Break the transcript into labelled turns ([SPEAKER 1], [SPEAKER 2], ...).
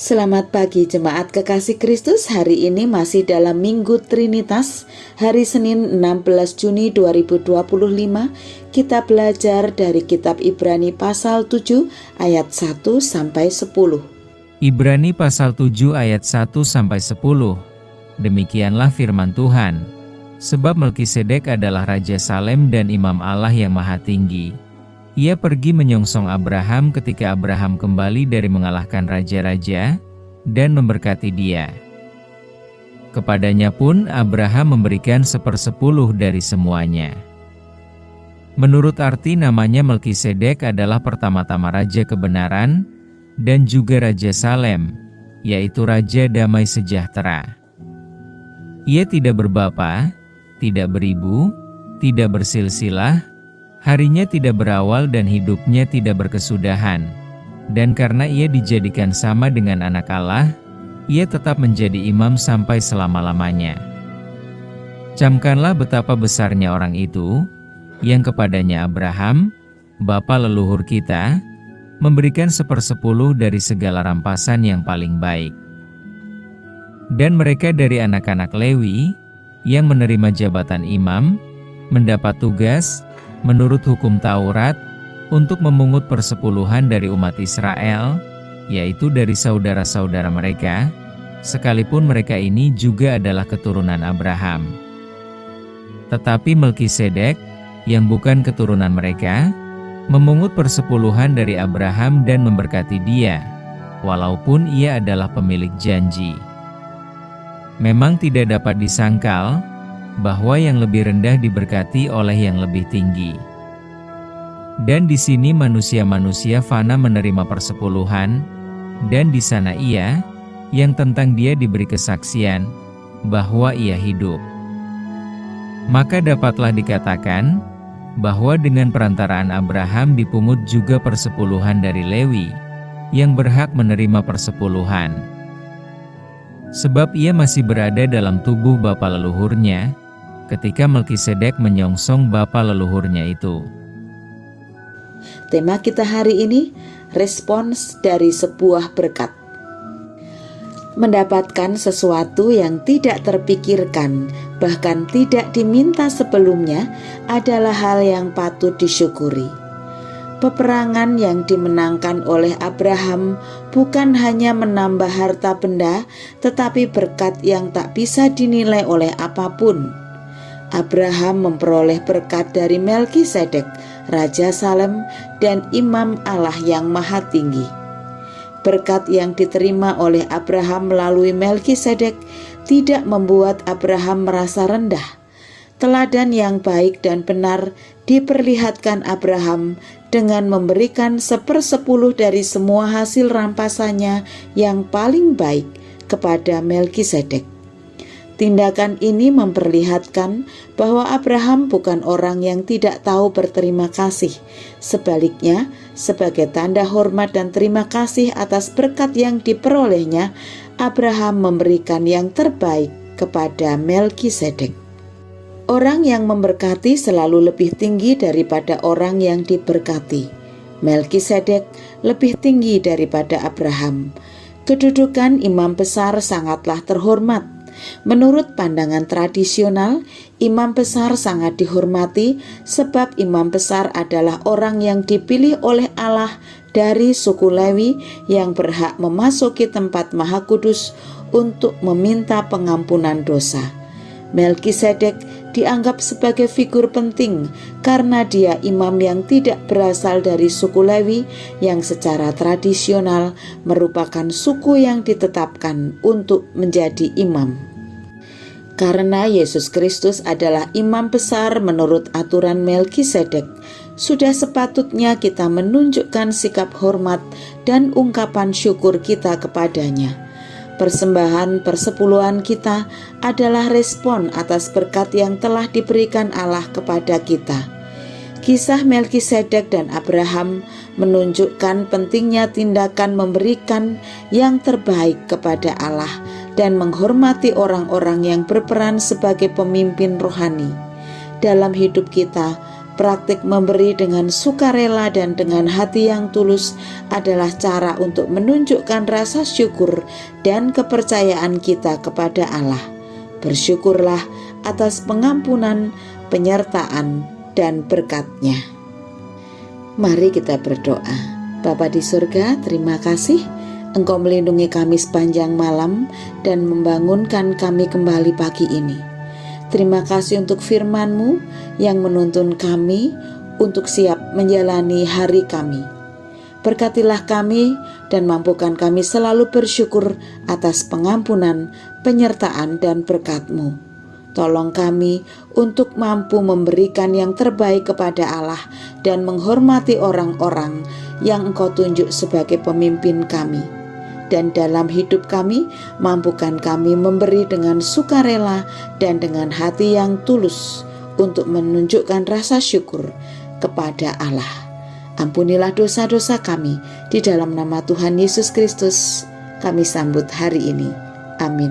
[SPEAKER 1] Selamat pagi jemaat kekasih Kristus. Hari ini masih dalam Minggu Trinitas, hari Senin 16 Juni 2025. Kita belajar dari kitab Ibrani pasal 7 ayat 1 sampai 10.
[SPEAKER 2] Ibrani pasal 7 ayat 1 sampai 10. Demikianlah firman Tuhan. Sebab Melkisedek adalah Raja Salem dan Imam Allah yang Maha Tinggi. Ia pergi menyongsong Abraham ketika Abraham kembali dari mengalahkan raja-raja, dan memberkati dia. Kepadanya pun Abraham memberikan 1/10 dari semuanya. Menurut arti namanya Melkisedek adalah pertama-tama Raja Kebenaran, dan juga Raja Salem, yaitu Raja Damai Sejahtera. Ia tidak berbapa, tidak beribu, tidak bersilsilah, harinya tidak berawal dan hidupnya tidak berkesudahan. Dan karena ia dijadikan sama dengan anak Allah, ia tetap menjadi imam sampai selama-lamanya. Camkanlah betapa besarnya orang itu, yang kepadanya Abraham, bapa leluhur kita, memberikan 1/10 dari segala rampasan yang paling baik. Dan mereka dari anak-anak Lewi, yang menerima jabatan imam, mendapat tugas menurut hukum Taurat, untuk memungut persepuluhan dari umat Israel, yaitu dari saudara-saudara mereka, sekalipun mereka ini juga adalah keturunan Abraham. Tetapi Melkisedek, yang bukan keturunan mereka, memungut persepuluhan dari Abraham dan memberkati dia, walaupun ia adalah pemilik janji. Memang tidak dapat disangkal bahwa yang lebih rendah diberkati oleh yang lebih tinggi. Dan di sini manusia-manusia fana menerima persepuluhan, dan di sana ia, yang tentang dia diberi kesaksian, bahwa ia hidup. Maka dapatlah dikatakan, bahwa dengan perantaraan Abraham dipungut juga persepuluhan dari Lewi, yang berhak menerima persepuluhan. Sebab ia masih berada dalam tubuh bapa leluhurnya, ketika Melkisedek menyongsong bapa leluhurnya itu.
[SPEAKER 1] Tema kita hari ini, respons dari sebuah berkat. Mendapatkan sesuatu yang tidak terpikirkan, bahkan tidak diminta sebelumnya, adalah hal yang patut disyukuri. Peperangan yang dimenangkan oleh Abraham bukan hanya menambah harta benda, tetapi berkat yang tak bisa dinilai oleh apapun. Abraham memperoleh berkat dari Melkisedek, Raja Salem, dan Imam Allah yang Maha Tinggi. Berkat yang diterima oleh Abraham melalui Melkisedek tidak membuat Abraham merasa rendah. Teladan yang baik dan benar diperlihatkan Abraham dengan memberikan 1/10 dari semua hasil rampasannya yang paling baik kepada Melkisedek. Tindakan ini memperlihatkan bahwa Abraham bukan orang yang tidak tahu berterima kasih. Sebaliknya, sebagai tanda hormat dan terima kasih atas berkat yang diperolehnya, Abraham memberikan yang terbaik kepada Melkisedek. Orang yang memberkati selalu lebih tinggi daripada orang yang diberkati. Melkisedek lebih tinggi daripada Abraham. Kedudukan imam besar sangatlah terhormat. Menurut pandangan tradisional, imam besar sangat dihormati sebab imam besar adalah orang yang dipilih oleh Allah dari suku Lewi yang berhak memasuki tempat Maha Kudus untuk meminta pengampunan dosa. Melkisedek dianggap sebagai figur penting karena dia imam yang tidak berasal dari suku Lewi yang secara tradisional merupakan suku yang ditetapkan untuk menjadi imam. Karena Yesus Kristus adalah imam besar menurut aturan Melkisedek, sudah sepatutnya kita menunjukkan sikap hormat dan ungkapan syukur kita kepadanya. Persembahan persepuluhan kita adalah respon atas berkat yang telah diberikan Allah kepada kita. Kisah Melkisedek dan Abraham menunjukkan pentingnya tindakan memberikan yang terbaik kepada Allah dan menghormati orang-orang yang berperan sebagai pemimpin rohani. Dalam hidup kita, Praktik memberi dengan sukarela dan dengan hati yang tulus adalah cara untuk menunjukkan rasa syukur dan kepercayaan kita kepada Allah. Bersyukurlah atas pengampunan, penyertaan, dan berkat-Nya. Mari kita berdoa. Bapa di surga, terima kasih Engkau melindungi kami sepanjang malam dan membangunkan kami kembali pagi ini. Terima kasih untuk firman-Mu yang menuntun kami untuk siap menjalani hari kami. Berkatilah kami dan mampukan kami selalu bersyukur atas pengampunan, penyertaan, dan berkat-Mu. Tolong kami untuk mampu memberikan yang terbaik kepada Allah dan menghormati orang-orang yang Engkau tunjuk sebagai pemimpin kami. Dan dalam hidup kami, mampukan kami memberi dengan sukarela dan dengan hati yang tulus untuk menunjukkan rasa syukur kepada Allah. Ampunilah dosa-dosa kami, di dalam nama Tuhan Yesus Kristus kami sambut hari ini. Amin.